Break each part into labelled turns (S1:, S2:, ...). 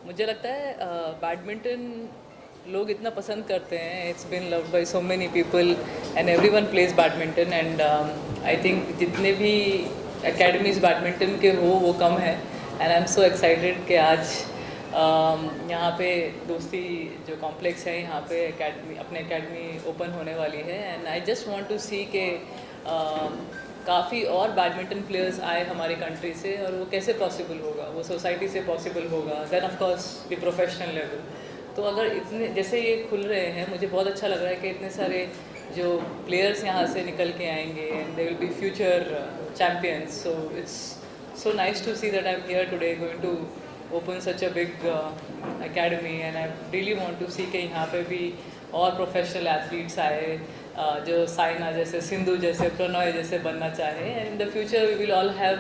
S1: मुझे लगता है बैडमिंटन लोग इतना पसंद करते हैं. It's been loved by so many people and everyone plays badminton and I think जितने भी एकेडमीज बैडमिंटन के हो वो कम है. And I am so excited कि आज यहाँ पे दोस्ती जो कॉम्प्लेक्स है यहाँ पे अपने एकेडमी ओपन होने वाली है. And I just want to see के काफ़ी और बैडमिंटन प्लेयर्स आए हमारी कंट्री से और वो कैसे पॉसिबल होगा, वो सोसाइटी से पॉसिबल होगा, then of course the professional level. तो अगर इतने जैसे ये खुल रहे हैं मुझे बहुत अच्छा लग रहा है कि इतने सारे जो प्लेयर्स यहाँ से निकल के आएंगे and they will be future champions. So it's so nice to see that I am here today going to open such a big academy and I really want to see कि यहाँ पे भी और प्रोफेशनल एथलीट्स आए जो साइना जैसे, सिंधु जैसे, प्रणॉय जैसे बनना चाहे. And in the future we will all have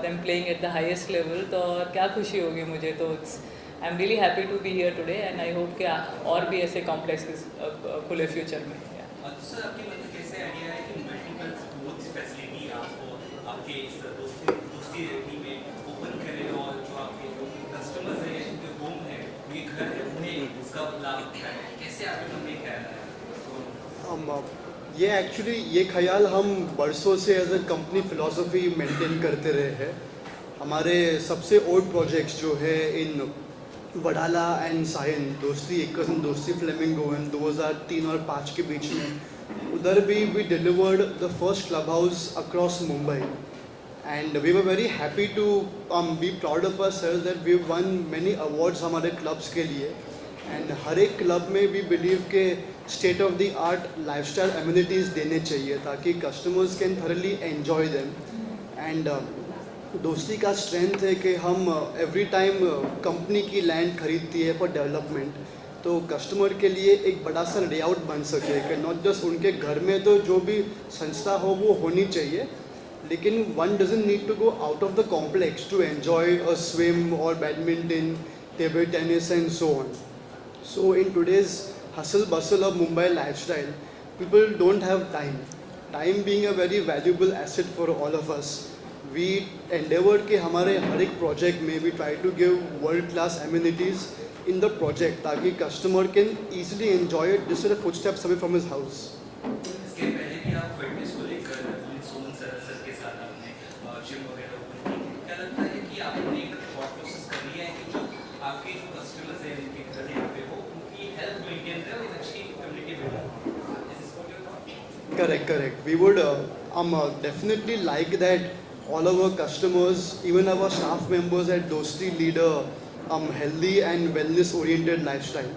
S1: them playing at the highest level. तो और क्या खुशी होगी मुझे. तो I am really happy to be here today and I hope कि और भी ऐसे कॉम्प्लेक्सेस खुले फ्यूचर में.
S2: सर आपके मन में कैसे आइडिया है कि मल्टीपल स्पोर्ट्स फैसिलिटी आपको आपके इस दोस्ती में ओपन करें और जो आपके जो कस्टमर्स हैं, जो होम है, ये घर है, उन्हें इसका लाभ उठाएं. कैसे आपके मन में ख्याल आया?
S3: ये एक्चुअली ये ख्याल हम बरसों से as a company philosophy maintain करते रहे हैं. हमारे सबसे ओल्ड प्रोजेक्ट्स जो है इन वडाला एंड साइन दोस्ती, एक कज़न दोस्ती फ्लेमिंगो इन 2003 और 2005 के बीच में, उधर भी we delivered the first club house across Mumbai and we were very happy to be proud of ourselves that we won many awards हमारे क्लब्स के लिए. एंड हर एक क्लब में वी बिलीव के state of the art lifestyle amenities देने चाहिए ताकि customers can thoroughly enjoy them. And Dosti का स्ट्रेंथ है कि हम एवरी टाइम कंपनी की लैंड खरीदती है फॉर डेवलपमेंट, तो कस्टमर के लिए एक बड़ा सा लेआउट बन सके कि नॉट जस्ट उनके घर में तो जो भी संस्था हो वो होनी चाहिए, लेकिन one doesn't need to go out of the complex to enjoy a swim और badminton, table tennis and so on. So in today's hustle bustle of Mumbai lifestyle, people don't have time. Time being a very valuable asset for all of us. We endeavored कि हमारे हर एक project में we try to give world class amenities in the project ताकि customer can easily enjoy it just at a footsteps away from his house.
S2: इसके पहले भी आप fitness को लेकर सोमन सर के साथ आपने जिम वगैरह ओपन की. क्या लगता है कि आपने एक थॉट प्रोसेस कर लिया है कि जो आपके जो कस्टमर्स हैं जिनके घर यहाँ पे हो उनकी हेल्थ मेंटेन रहे और अच्छी community build.
S3: Correct. We would definitely like that all our customers, even our staff members at Dosti lead a healthy and wellness oriented lifestyle.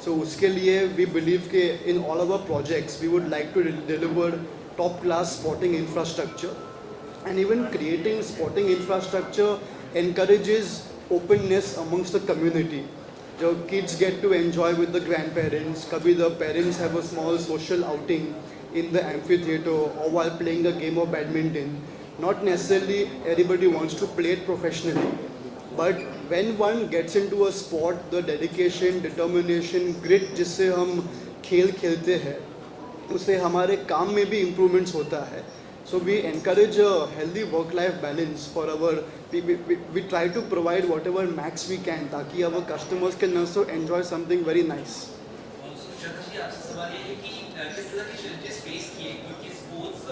S3: So उसके लिए we believe कि in all our projects we would like to deliver top class sporting infrastructure, and even creating sporting infrastructure encourages openness amongst the community. जो kids get to enjoy with the grandparents, कभी the parents have a small social outing in the amphitheater or while playing a game of badminton. Not necessarily everybody wants to play it professionally, but when one gets into a sport, the dedication, determination, grit जिससे हम खेल खेलते हैं उससे हमारे काम में भी improvements होता है. So we encourage a healthy work-life balance for our. We try to provide whatever max we can ताकि our customers can also enjoy something very nice.
S2: Shraddha ji आपसे सवाल ये है कि किस तरह की challenges face किए क्योंकि स्पोर्ट्स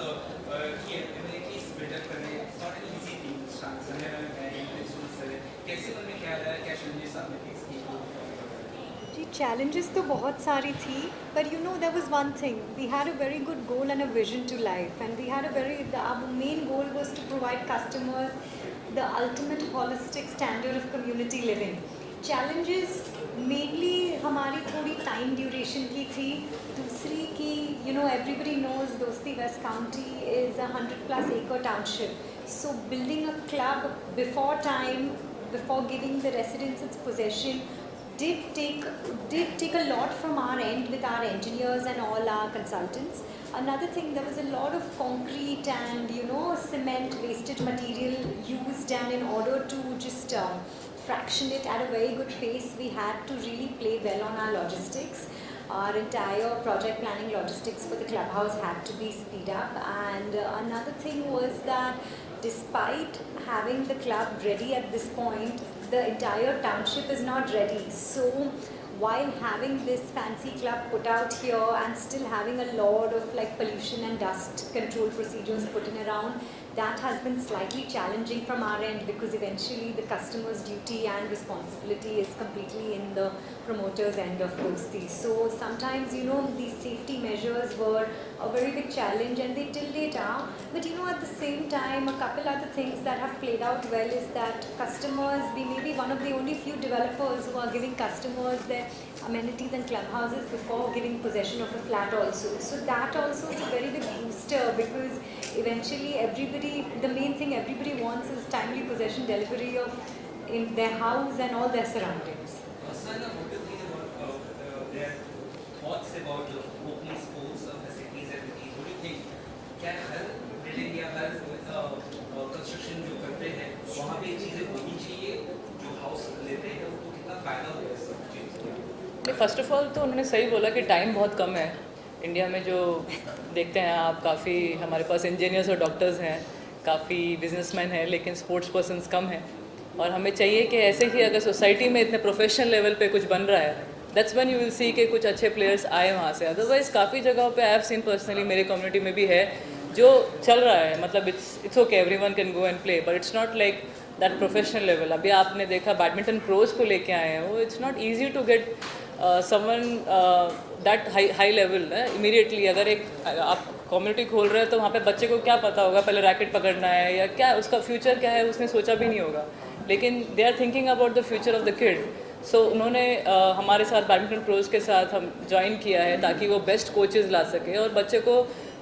S2: की एबिलिटीज बिल्डअप करने not an easy thing. Sanjay ma'am है, इंस्ट्रूमेंट्स है, कैसे मन में क्या आया, क्या challenges आपने फेस किए?
S4: जी challenges तो बहुत सारी थी, but you know there was one thing. We had a very good goal and a vision to life, and we had our main goal was to provide customers the ultimate holistic standard of community living. Challenges mainly हमारी थोड़ी time duration की थी. दूसरी की you know everybody knows Dosti West County is a 100+ acre township. So building a club before time, before giving the residents its possession, did take a lot from our end with our engineers and all our consultants. Another thing, there was a lot of concrete and you know cement wastage material used, and in order to just fraction it at a very good pace, we had to really play well on our logistics. Our entire project planning logistics for the clubhouse had to be speed up, and another thing was that despite having the club ready at this point, the entire township is not ready. So while having this fancy club put out here and still having a lot of like pollution and dust control procedures put in around, that has been slightly challenging from our end, because eventually the customer's duty and responsibility is completely in the promoter's end of Dosti. So sometimes you know these safety measures were a very big challenge, and they till date are. But you know at the same time, a couple other things that have played out well is that customers, we may be one of the only few developers who are giving customers their amenities and clubhouses before giving possession of a flat also. So that also is a very big booster, because eventually everybody, the main thing everybody wants is timely possession delivery of in their house and all their surroundings.
S2: Sana, what do you think about their thoughts about the opening sports facilities and these? What do you think? क्या हर building या हर construction जो करते हैं वहाँ पे चीज़ें होनी चाहिए, जो हाउस लेते हैं उनको कितना फायदा होगा इस सब चीज़ से?
S1: फर्स्ट ऑफ ऑल तो उन्होंने सही बोला कि टाइम बहुत कम है इंडिया में। जो देखते हैं आप, काफ़ी हमारे पास इंजीनियर्स और डॉक्टर्स हैं, काफ़ी बिजनेसमैन हैं, लेकिन स्पोर्ट्स पर्सन्स कम हैं। और हमें चाहिए कि ऐसे ही अगर सोसाइटी में इतने प्रोफेशनल लेवल पे कुछ बन रहा है, that's when you will see कि कुछ अच्छे प्लेयर्स आए वहाँ से। अदरवाइज़ काफ़ी जगहों पे आई हैव सीन पर्सनली, मेरे कम्युनिटी में भी है, जो चल रहा है, मतलब it's okay, everyone can go and play, but it's not like that professional level. अभी आपने देखा बैडमिंटन प्रोज को लेके आए हैं, वो it's not easy to get someone that high level immediately. अगर एक आप कम्युनिटी खोल रहे हैं तो वहाँ पे बच्चे को क्या पता होगा पहले रैकेट पकड़ना है या क्या, उसका फ्यूचर क्या है उसने सोचा भी नहीं होगा, लेकिन they are thinking about the future of the kid. So उन्होंने हमारे साथ बैडमिंटन प्रोज के साथ हम ज्वाइन किया है ताकि वो बेस्ट कोचेज़ ला सके और बच्चे को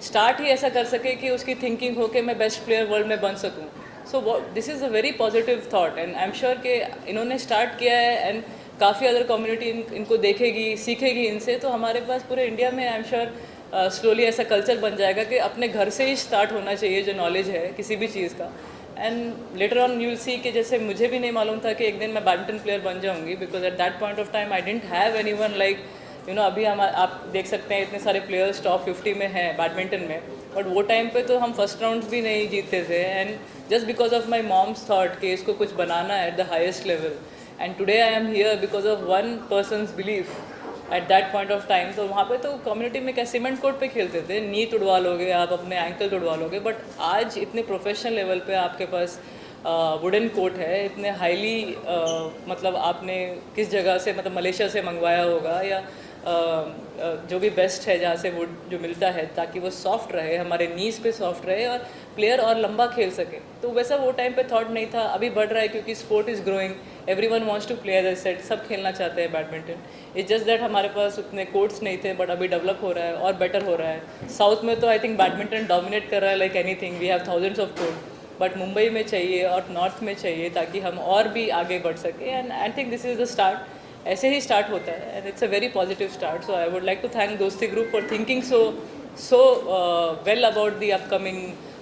S1: स्टार्ट ही ऐसा कर सके कि उसकी थिंकिंग हो कि मैं बेस्ट प्लेयर वर्ल्ड में बन सकूँ। So this is a very positive that, and I am sure कि इन्होंने स्टार्ट किया है एंड काफ़ी अदर कम्युनिटी इनको देखेगी, सीखेगी इनसे। तो हमारे पास पूरे इंडिया में आई एम श्योर स्लोली ऐसा कल्चर बन जाएगा कि अपने घर से ही स्टार्ट होना चाहिए जो नॉलेज है किसी भी चीज़ का। And later on you will see कि जैसे मुझे भी नहीं मालूम था कि एक दिन मैं बैडमिंटन प्लेयर बन जाऊंगी, because at that point of time I didn't have anyone like you know. अभी हम आप देख सकते हैं इतने सारे प्लेयर्स टॉप 50 में हैं बैडमिंटन में, बट वो टाइम पे तो हम फर्स्ट राउंड भी नहीं जीतते थे। And just because of my mom's thought कि इसको कुछ बनाना है at the highest level, and today I am here because of one persons belief at that point of time. तो वहाँ पे तो कम्युनिटी में क्या सीमेंट कोर्ट पे खेलते थे, नी तुड़वा लोगे आप, अपने एंकल तुड़वा लोगे, बट आज इतने प्रोफेशनल लेवल पे आपके पास वुडन कोर्ट है, इतने हाईली मतलब आपने किस जगह से, मतलब मलेशिया से मंगवाया होगा या जो भी बेस्ट है जहाँ से वुड जो मिलता है, ताकि वो सॉफ्ट रहे, हमारे नीज पे सॉफ्ट रहे और प्लेयर और लंबा खेल सके। तो वैसा वो टाइम पे थॉट नहीं था, अभी बढ़ रहा है क्योंकि sport is growing, everyone wants to play as a set, सब खेलना चाहते हैं बैडमिंटन। इट्स जस्ट दैट हमारे पास उतने कोर्ट्स नहीं थे, बट अभी डेवलप हो रहा है और बेटर हो रहा है। साउथ में तो आई थिंक बैडमिंटन डोमिनेट कर रहा है like anything, we have thousands of court, but Mumbai में चाहिए और नॉर्थ में चाहिए ताकि हम और भी आगे बढ़ सके। And I think this is the start, ऐसे ही स्टार्ट होता है and it's a very positive start. So I would like to thank Dosti group for thinking so well about the upcoming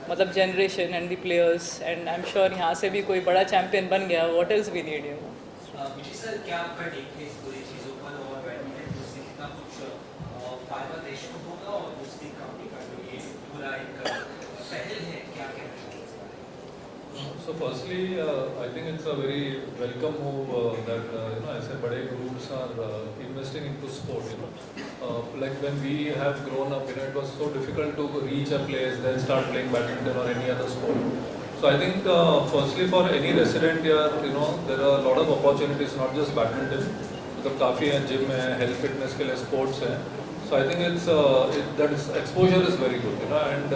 S1: मतलब generation and the players, and I am sure यहाँ से भी कोई बड़ा चैम्पियन बन गया, what else we need you.
S2: Vijay sir, क्या आपका टेक है इस पूरी चीज़ों पर और बैडमिंटन दोस्ती कितना कुछ फायदा देश को होगा और दोस्ती कंपनी का जो ये पूरा एक पहल है, क्या कहना चाहिए?
S5: So firstly, I think it's a very welcome move that you know ऐसे बड़े groups are investing into sport. You know, like when we have grown up, you know, it was so difficult to reach a place, then start playing badminton or any other sport. So I think firstly for any resident here, you know, there are a lot of opportunities, not just badminton. मतलब काफ़ी हैं, gym है, health fitness के लिए sports हैं. So I think that is exposure is very good, you know, and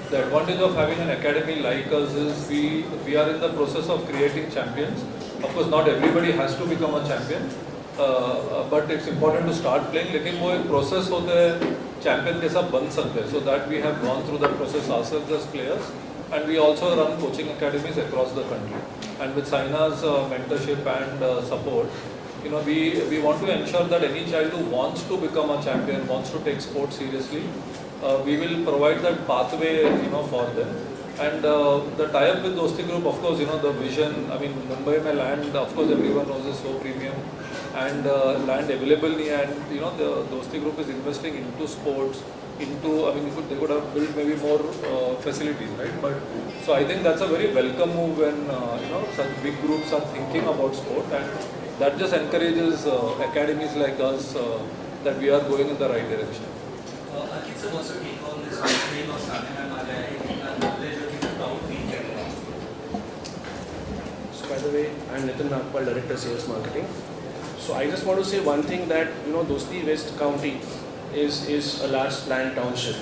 S5: the advantage of having an academy like us is we are in the process of creating champions. Of course, not everybody has to become a champion, but it's important to start playing. लेकिन वो एक process होता है champion कैसा बन सकते हैं. So that we have gone through that process ourselves as players, and we also run coaching academies across the country. And with Saina's mentorship and support, you know, we want to ensure that any child who wants to become a champion, wants to take sports seriously, we will provide that pathway, you know, for them. And the tie-up with Dosti Group, of course, you know, the vision, I mean, Mumbai mein land, of course, everyone knows is so premium, and land available nahi hai, and, you know, the Dosti Group is investing into sports, into, I mean, they could have built maybe more facilities, right? But, so I think that's a very welcome move when, you know, such big groups are thinking about sport, and that just encourages academies like us that we are going in the right direction.
S2: Ankit sir, what's your take on this campaign of Sanya Ma'am aa gaya hai, itna knowledge और कितना proud feel कर रहे हैं?
S6: So by the way, I'm Nitin Nagpal, Director Sales Marketing. So I just want to say one thing that, you know, Dosti West County is a large planned township,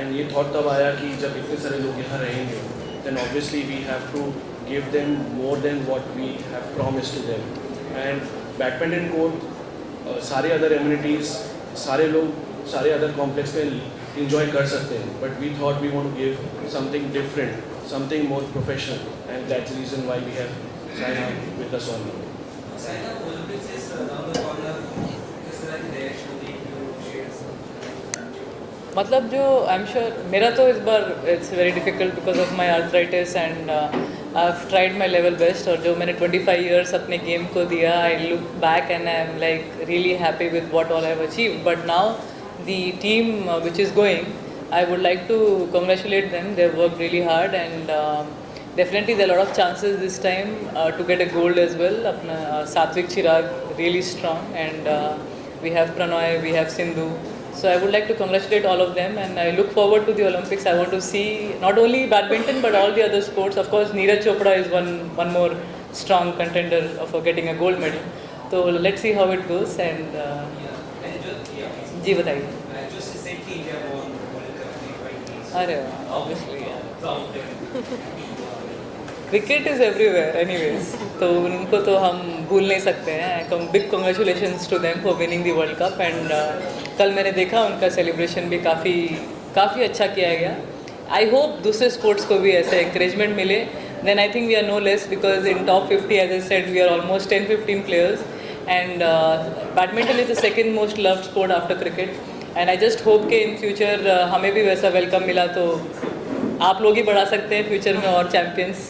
S6: and ये thought तब आया कि जब इतने सारे लोग यहाँ रहेंगे, then obviously we have to give them more than what we have promised to them. And badminton court, सारे अदर एम्यूनिटीज़, सारे लोग सारे अदर कॉम्प्लेक्स में इंजॉय कर सकते हैं, but we thought we want to give something different, something more professional, and that's the reason why we have sign up with us on.
S2: Saina, Olympics is around the corner. किस तरह की direction देख रहे हो? Shares.
S1: मतलब जो आई am sure मेरा तो इस बार it's very difficult because of my arthritis and I have tried my level best. और जो मैंने 25 ईयर्स अपने गेम को दिया, I look back and I am like really happy with what all I have achieved. But now the team which is going, I would like to congratulate them. They've worked really hard, and definitely there are a lot of chances this time to get a gold as well. Apna Satvik Chirag really strong, and we have Pranoy, we have Sindhu. So I would like to congratulate all of them, and I look forward to the Olympics. I want to see not only badminton but all the other sports. Of course, Neeraj Chopra is one more strong contender for getting a gold medal. So let's see how it goes. And जी बताइए.
S2: Just recently India won World Cup T20.
S1: अरे obviously cricket is everywhere anyways, तो उनको तो हम भूल नहीं सकते हैं. Big congratulations to them for winning the world cup. एंड कल मैंने देखा उनका सेलिब्रेशन भी काफ़ी अच्छा किया गया. आई होप दूसरे स्पोर्ट्स को भी ऐसे encouragement मिले. Then I think we are no less because in top 50 as I said we are almost 10-15 players. And badminton is the second most loved sport after cricket. And I just hope कि in future हमें भी वैसा welcome मिला तो आप लोग ही बढ़ा सकते हैं फ्यूचर में और चैम्पियंस.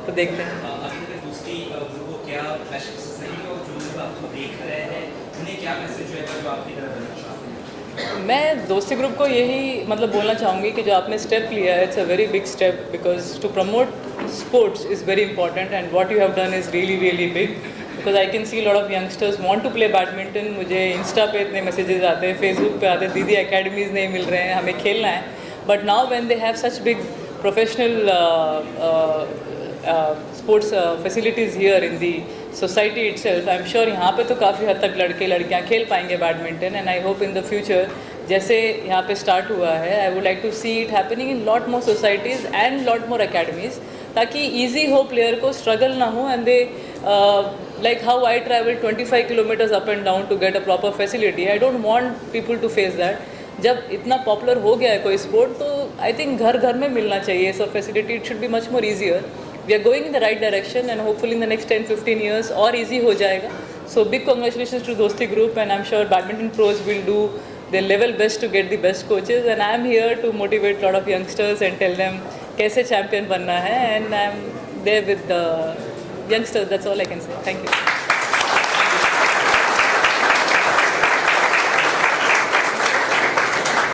S1: तो देखते हैं.
S2: अभी तक दूसरी ग्रुप को क्या मैसेज रहेंगे और जो लोग आपको देख रहे हैं उन्हें क्या मैसेज रहेगा जो आपकी तरह देना चाहते हैं?
S1: मैं दोस्ती ग्रुप को यही मतलब बोलना चाहूँगी कि जो आपने स्टेप लिया है, it's a very big step because to promote sports is very important. And what you have done is really big. Because I can see lot of youngsters want to play badminton. मुझे insta पे इतने messages आते हैं, Facebook पे आते हैं, दीदी academies नहीं मिल रहे हैं, हमें खेलना है. But now when they have such big professional sports facilities here in the society itself, I am sure यहाँ पे तो काफ़ी हद तक लड़के लड़कियाँ खेल पाएंगे badminton. And I hope in the future जैसे यहाँ पे स्टार्ट हुआ है, I would like to see it happening in lot more societies and lot more academies, ताकि ईजी हो प्लेयर को, स्ट्रगल ना हो. And they like how I travel 25 kilometers up and down to get a proper facility. I don't want people to face that. जब इतना popular हो गया है कोई स्पोर्ट तो आई थिंक घर घर में मिलना चाहिए सब facility. It should be much more easier. We are going in the right direction and hopefully in the next 10-15 years और ईजी हो जाएगा. So big congratulation to Dosti group and I am sure badminton pros will do their level best to get the best coaches. And I am here to motivate a lot of youngsters and tell them कैसे champion बनना है. And I am there with the youngsters. That's all I can say. Thank you.